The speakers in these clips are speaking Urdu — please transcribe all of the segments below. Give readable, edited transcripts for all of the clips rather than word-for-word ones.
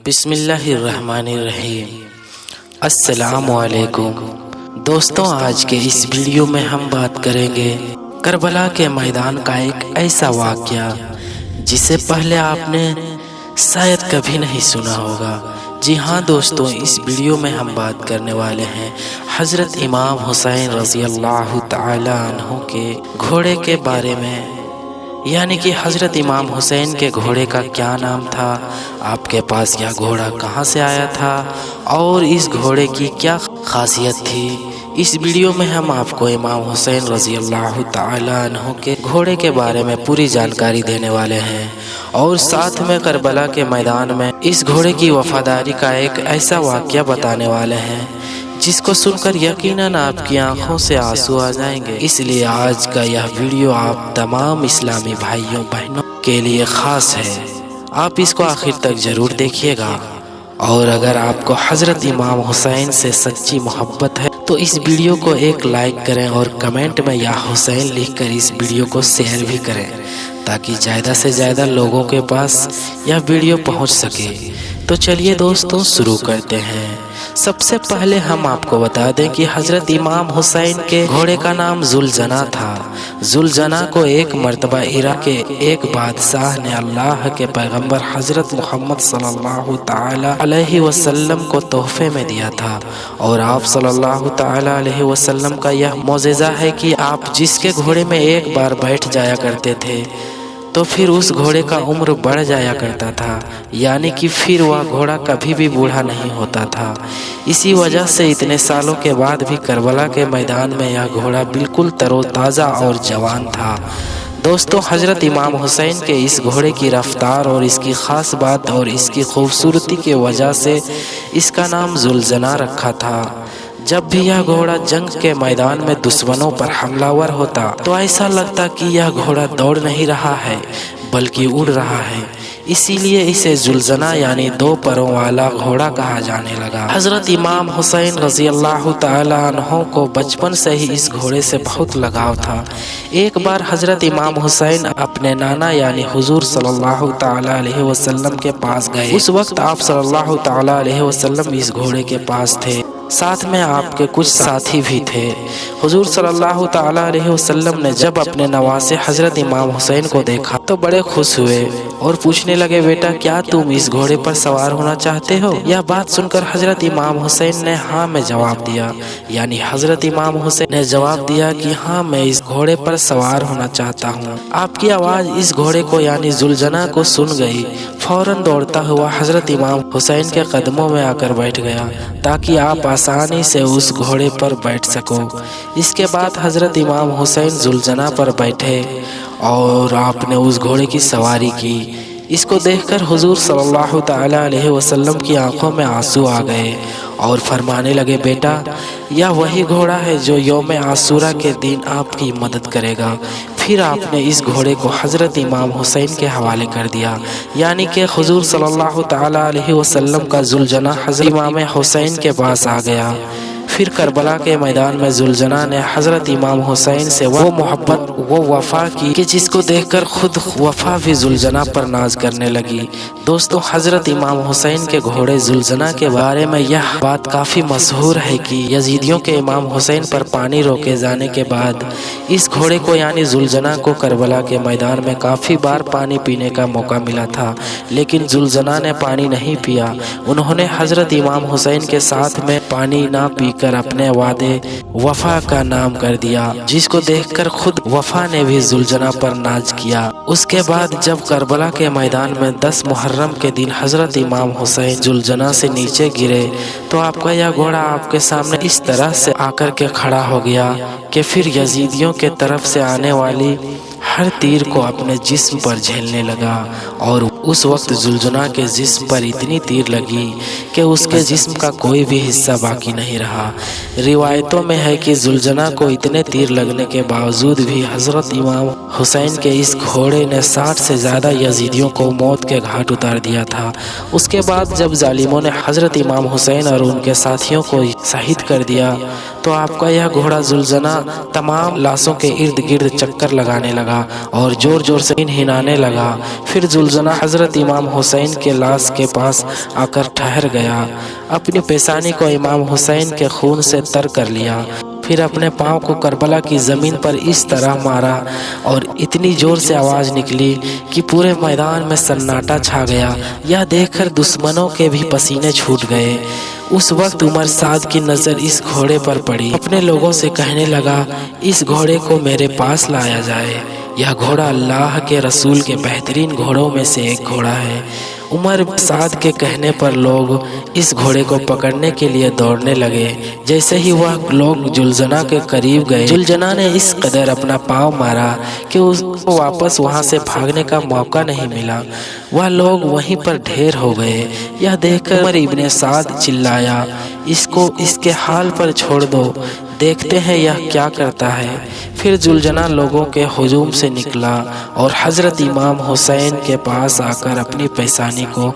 بسم اللہ الرحمن الرحیم۔ السلام علیکم دوستوں، آج کے اس ویڈیو میں ہم بات کریں گے کربلا کے میدان کا ایک ایسا واقعہ جسے پہلے آپ نے شاید کبھی نہیں سنا ہوگا۔ جی ہاں دوستوں، اس ویڈیو میں ہم بات کرنے والے ہیں حضرت امام حسین رضی اللہ تعالی عنہ کے گھوڑے کے بارے میں، یعنی کہ حضرت امام حسین کے گھوڑے کا کیا نام تھا، آپ کے پاس یہ گھوڑا کہاں سے آیا تھا اور اس گھوڑے کی کیا خاصیت تھی۔ اس ویڈیو میں ہم آپ کو امام حسین رضی اللہ تعالی عنہ کے گھوڑے کے بارے میں پوری جانکاری دینے والے ہیں، اور ساتھ میں کربلا کے میدان میں اس گھوڑے کی وفاداری کا ایک ایسا واقعہ بتانے والے ہیں جس کو سن کر یقیناً آپ کی آنکھوں سے آنسو آ جائیں گے۔ اس لیے آج کا یہ ویڈیو آپ تمام اسلامی بھائیوں بہنوں کے لیے خاص ہے، آپ اس کو آخر تک ضرور دیکھیے گا۔ اور اگر آپ کو حضرت امام حسین سے سچی محبت ہے تو اس ویڈیو کو ایک لائک کریں اور کمنٹ میں یا حسین لکھ کر اس ویڈیو کو شیئر بھی کریں تاکہ زیادہ سے زیادہ لوگوں کے پاس یہ ویڈیو پہنچ سکے۔ تو چلیے دوستوں شروع کرتے ہیں۔ سب سے پہلے ہم آپ کو بتا دیں کہ حضرت امام حسین کے گھوڑے کا نام ذوالجناح تھا۔ ذوالجناح کو ایک مرتبہ عراق کے ایک بادشاہ نے اللہ کے پیغمبر حضرت محمد صلی اللہ تعالی علیہ وسلم کو تحفے میں دیا تھا، اور آپ صلی اللہ تعالی علیہ وسلم کا یہ معجزہ ہے کہ آپ جس کے گھوڑے میں ایک بار بیٹھ جایا کرتے تھے تو پھر اس گھوڑے کا عمر بڑھ جایا کرتا تھا، یعنی کہ پھر وہ گھوڑا کبھی بھی بوڑھا نہیں ہوتا تھا۔ اسی وجہ سے اتنے سالوں کے بعد بھی کربلا کے میدان میں یہ گھوڑا بالکل تر و تازہ اور جوان تھا۔ دوستو، حضرت امام حسین کے اس گھوڑے کی رفتار اور اس کی خاص بات اور اس کی خوبصورتی کی وجہ سے اس کا نام ذوالجناح رکھا تھا۔ جب بھی یہ گھوڑا جنگ کے میدان میں دشمنوں پر حملہ ور ہوتا تو ایسا لگتا کہ یہ گھوڑا دوڑ نہیں رہا ہے بلکہ اڑ رہا ہے، اسی لیے اسے ذوالجناح یعنی دو پروں والا گھوڑا کہا جانے لگا۔ حضرت امام حسین رضی اللہ تعالی عنہ کو بچپن سے ہی اس گھوڑے سے بہت لگاؤ تھا۔ ایک بار حضرت امام حسین اپنے نانا یعنی حضور صلی اللہ تعالی علیہ وسلم کے پاس گئے۔ اس وقت آپ صلی اللہ تعالی علیہ وسلم اس گھوڑے کے پاس تھے، ساتھ میں آپ کے کچھ ساتھی بھی تھے۔ حضور صلی اللہ تعالی علیہ وسلم نے جب اپنے نواسے حضرت امام حسین کو دیکھا تو بڑے خوش ہوئے اور پوچھنے لگے، بیٹا کیا تم اس گھوڑے پر سوار ہونا چاہتے ہو؟ یہ بات سن کر حضرت امام حسین نے ہاں میں جواب دیا، یعنی حضرت امام حسین نے جواب دیا کہ ہاں میں اس گھوڑے پر سوار ہونا چاہتا ہوں۔ آپ کی آواز اس گھوڑے کو یعنی ذوالجناح کو سن گئی، فوراً دوڑتا ہوا حضرت امام حسین کے قدموں میں آ کر بیٹھ گیا تاکہ آپ آسانی سے اس گھوڑے پر بیٹھ سکو۔ اس کے بعد حضرت امام حسین ذوالجناح پر بیٹھے اور آپ نے اس گھوڑے کی سواری کی۔ اس کو دیکھ کر حضور صلی اللہ تعالی علیہ وسلم کی آنکھوں میں آنسو آ گئے اور فرمانے لگے، بیٹا یہ وہی گھوڑا ہے جو یوم عاشوراء کے دن آپ کی مدد کرے گا۔ پھر آپ نے اس گھوڑے کو حضرت امام حسین کے حوالے کر دیا، یعنی کہ حضور صلی اللہ تعالی علیہ وسلم کا ذوالجناح حضرت امام حسین کے پاس آ گیا۔ پھر کربلا کے میدان میں ذوالجناح نے حضرت امام حسین سے وہ محبت وہ وفا کی کہ جس کو دیکھ کر خود وفا بھی ذوالجناح پر ناز کرنے لگی۔ دوستو، حضرت امام حسین کے گھوڑے ذوالجناح کے بارے میں یہ بات کافی مشہور ہے کہ یزیدیوں کے امام حسین پر پانی روکے جانے کے بعد اس گھوڑے کو یعنی ذوالجناح کو کربلا کے میدان میں کافی بار پانی پینے کا موقع ملا تھا، لیکن ذوالجناح نے پانی نہیں پیا۔ انہوں نے حضرت امام حسین کے ساتھ میں پانی نہ پی کر اپنے وعدے وفا کا نام کر دیا، جس کو دیکھ کر خود وفا نے بھی ذوالجناح پر ناز کیا۔ اس کے بعد جب کربلا کے میدان میں 10 محرم کے دن حضرت امام حسین ذوالجناح سے نیچے گرے تو آپ کا یہ گھوڑا آپ کے سامنے اس طرح سے آ کر کے کھڑا ہو گیا کہ پھر یزیدیوں کے طرف سے آنے والی ہر تیر کو اپنے جسم پر جھیلنے لگا، اور اس وقت ذوالجناح کے جسم پر اتنی تیر لگی کہ اس کے جسم کا کوئی بھی حصہ باقی نہیں رہا۔ روایتوں میں ہے کہ ذوالجناح کو اتنے تیر لگنے کے باوجود بھی حضرت امام حسین کے اس گھوڑے نے 60 سے زیادہ یزیدیوں کو موت کے گھاٹ اتار دیا تھا۔ اس کے بعد جب ظالموں نے حضرت امام حسین اور ان کے ساتھیوں کو شہید کر دیا تو آپ کا یہ گھوڑا ذوالجناح تمام لاشوں کے ارد گرد چکر لگانے لگا اور زور زور سے ہنانے لگا۔ پھر ذوالجناح حضرت امام حسین کے لاش کے پاس آ کر ٹھہر گیا، اپنی پیشانی کو امام حسین کے خون سے تر کر لیا، پھر اپنے پاؤں کو کربلا کی زمین پر اس طرح مارا اور اتنی زور سے آواز نکلی کہ پورے میدان میں سناٹا چھا گیا۔ یہ دیکھ کر دشمنوں کے بھی پسینے چھوٹ گئے۔ اس وقت عمر سعد کی نظر اس گھوڑے پر پڑی، اپنے لوگوں سے کہنے لگا اس گھوڑے کو میرے پاس لایا جائے، یہ گھوڑا اللہ کے رسول کے بہترین گھوڑوں میں سے ایک گھوڑا ہے۔ عمر سعد کے کہنے پر لوگ اس گھوڑے کو پکڑنے کے لیے دوڑنے لگے۔ جیسے ہی وہ لوگ جلجنا کے قریب گئے، جلجنا نے اس قدر اپنا پاؤں مارا کہ اس کو واپس وہاں سے بھاگنے کا موقع نہیں ملا۔ وہ لوگ وہیں پر ڈھیر ہو گئے۔ یہ دیکھ کر عمر ابن سعد چلایا، اس کو اس کے حال پر چھوڑ دو، دیکھتے ہیں یہ کیا کرتا ہے۔ پھر جلجنا لوگوں کے ہجوم سے نکلا اور حضرت امام حسین کے پاس آ کر اپنی پیشانی کو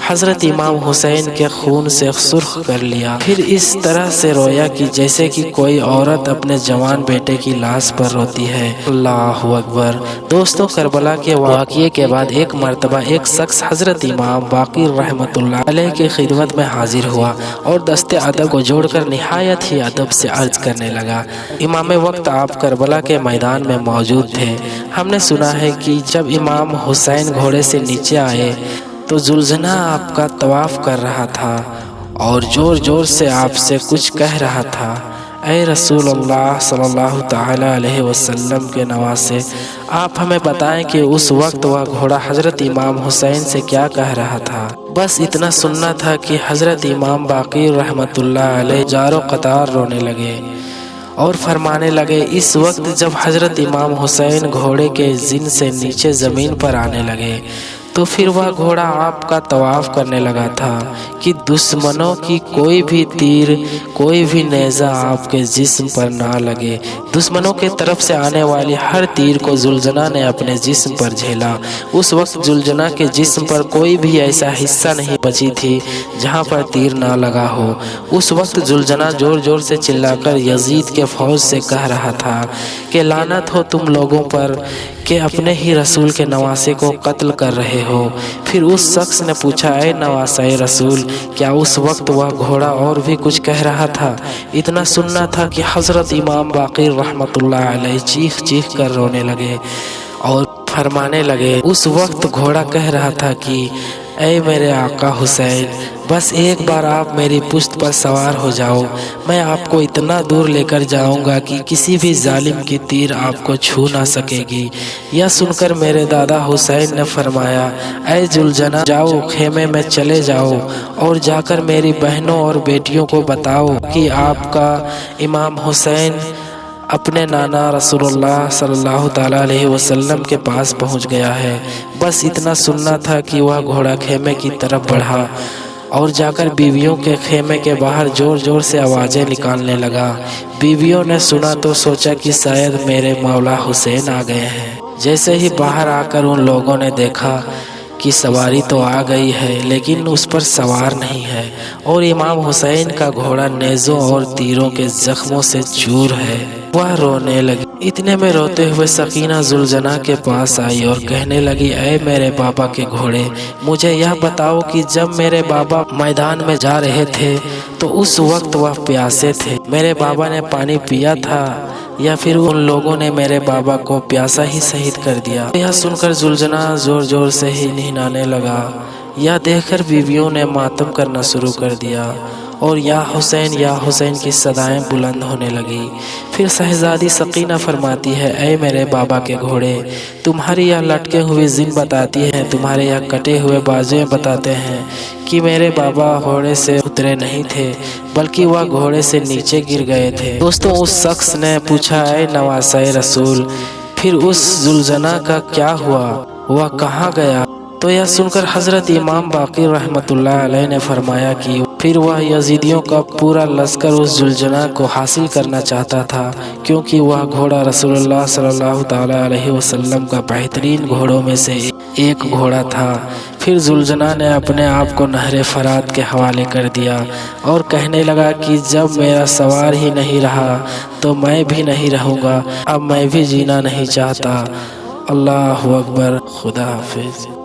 حضرت امام حسین کے خون سے سرخ کر لیا، پھر اس طرح سے رویا کہ جیسے کہ کوئی عورت اپنے جوان بیٹے کی لاش پر روتی ہے۔ اللہ اکبر۔ دوستو، کربلا کے واقعے کے بعد ایک مرتبہ ایک شخص حضرت امام باقر رحمۃ اللہ علیہ کی خدمت میں حاضر ہوا اور دست ادب کو جوڑ کر نہایت ہی ادب سے عرض کرنے لگا، امام وقت آپ کربلا کے میدان میں موجود تھے، ہم نے سنا ہے کہ جب امام حسین گھوڑے سے نیچے آئے تو جلجنا آپ کا طواف کر رہا تھا اور زور زور سے آپ سے کچھ کہہ رہا تھا۔ اے رسول اللہ صلی اللہ تعالی علیہ وسلم کے نواسے، آپ ہمیں بتائیں کہ اس وقت وہ گھوڑا حضرت امام حسین سے کیا کہہ رہا تھا۔ بس اتنا سننا تھا کہ حضرت امام باقر رحمۃ اللہ علیہ جارو قطار رونے لگے اور فرمانے لگے، اس وقت جب حضرت امام حسین گھوڑے کے زن سے نیچے زمین پر آنے لگے تو پھر وہ گھوڑا آپ کا طواف کرنے لگا تھا کہ دشمنوں کی کوئی بھی تیر، کوئی بھی نیزہ آپ کے جسم پر نہ لگے۔ دشمنوں کے طرف سے آنے والی ہر تیر کو جلجنا نے اپنے جسم پر جھیلا۔ اس وقت جلجنا کے جسم پر کوئی بھی ایسا حصہ نہیں بچی تھی جہاں پر تیر نہ لگا ہو۔ اس وقت جلجنا زور زور سے چلا کر یزید کے فوج سے کہہ رہا تھا کہ لعنت ہو تم لوگوں پر کہ اپنے ہی رسول کے نواسے کو قتل کر رہے ہو۔ پھر اس شخص نے پوچھا، اے نواسے رسول، کیا اس وقت وہ گھوڑا اور بھی کچھ کہہ رہا تھا؟ اتنا سننا تھا کہ حضرت امام باقر رحمۃ اللہ علیہ چیخ چیخ کر رونے لگے اور فرمانے لگے، اس وقت گھوڑا کہہ رہا تھا کہ اے میرے آقا حسین، بس ایک بار آپ میری پشت پر سوار ہو جاؤ، میں آپ کو اتنا دور لے کر جاؤں گا کہ کسی بھی ظالم کی تیر آپ کو چھو نہ سکے گی۔ یہ سن کر میرے دادا حسین نے فرمایا، اے جلجنا، جاؤ خیمے میں چلے جاؤ اور جا کر میری بہنوں اور بیٹیوں کو بتاؤ کہ آپ کا امام حسین اپنے نانا رسول اللہ صلی اللہ تعالیٰ علیہ وسلم کے پاس پہنچ گیا ہے۔ بس اتنا سننا تھا کہ وہ گھوڑا خیمے کی طرف بڑھا اور جا کر بیویوں کے خیمے کے باہر زور زور سے آوازیں نکالنے لگا۔ بیویوں نے سنا تو سوچا کہ شاید میرے مولا حسین آ گئے ہیں۔ جیسے ہی باہر آ کر ان لوگوں نے دیکھا کہ سواری تو آ گئی ہے لیکن اس پر سوار نہیں ہے اور امام حسین کا گھوڑا نیزوں اور تیروں کے زخموں سے چور ہے۔ وہ رونے لگی۔ اتنے میں روتے ہوئے سکینہ جلجنا کے پاس آئی اور کہنے لگی، اے میرے بابا کے گھوڑے، مجھے یہ بتاؤ کہ جب میرے بابا میدان میں جا رہے تھے تو اس وقت وہ پیاسے تھے، میرے بابا نے پانی پیا تھا یا پھر ان لوگوں نے میرے بابا کو پیاسا ہی شہید کر دیا؟ یہ سن کر جلجنا زور زور سے ہی نہنانے لگا۔ یہ دیکھ کر بیویوں نے ماتم کرنا شروع کر دیا اور یا حسین کی صدائیں بلند ہونے لگی۔ پھر شہزادی سکینہ فرماتی ہے، اے میرے بابا کے گھوڑے، تمہاری یہ لٹکے ہوئے زن بتاتی ہے، تمہارے یہ کٹے ہوئے بازویں بتاتے ہیں کہ میرے بابا گھوڑے سے اترے نہیں تھے بلکہ وہ گھوڑے سے نیچے گر گئے تھے۔ دوستوں، اس شخص نے پوچھا، اے نواسے رسول، پھر اس جلجنا کا کیا ہوا؟ وہ کہاں گیا؟ تو یہ سن کر حضرت امام باقر رحمۃ اللہ علیہ نے فرمایا کہ پھر وہ یزیدیوں کا پورا لشکر اس جلجنا کو حاصل کرنا چاہتا تھا کیونکہ وہ گھوڑا رسول اللہ صلی اللہ تعالیٰ علیہ وسلم کا بہترین گھوڑوں میں سے ایک گھوڑا تھا۔ پھر جلجنا نے اپنے آپ کو نہر فرات کے حوالے کر دیا اور کہنے لگا کہ جب میرا سوار ہی نہیں رہا تو میں بھی نہیں رہوں گا، اب میں بھی جینا نہیں چاہتا۔ اللہ اکبر۔ خدا حافظ۔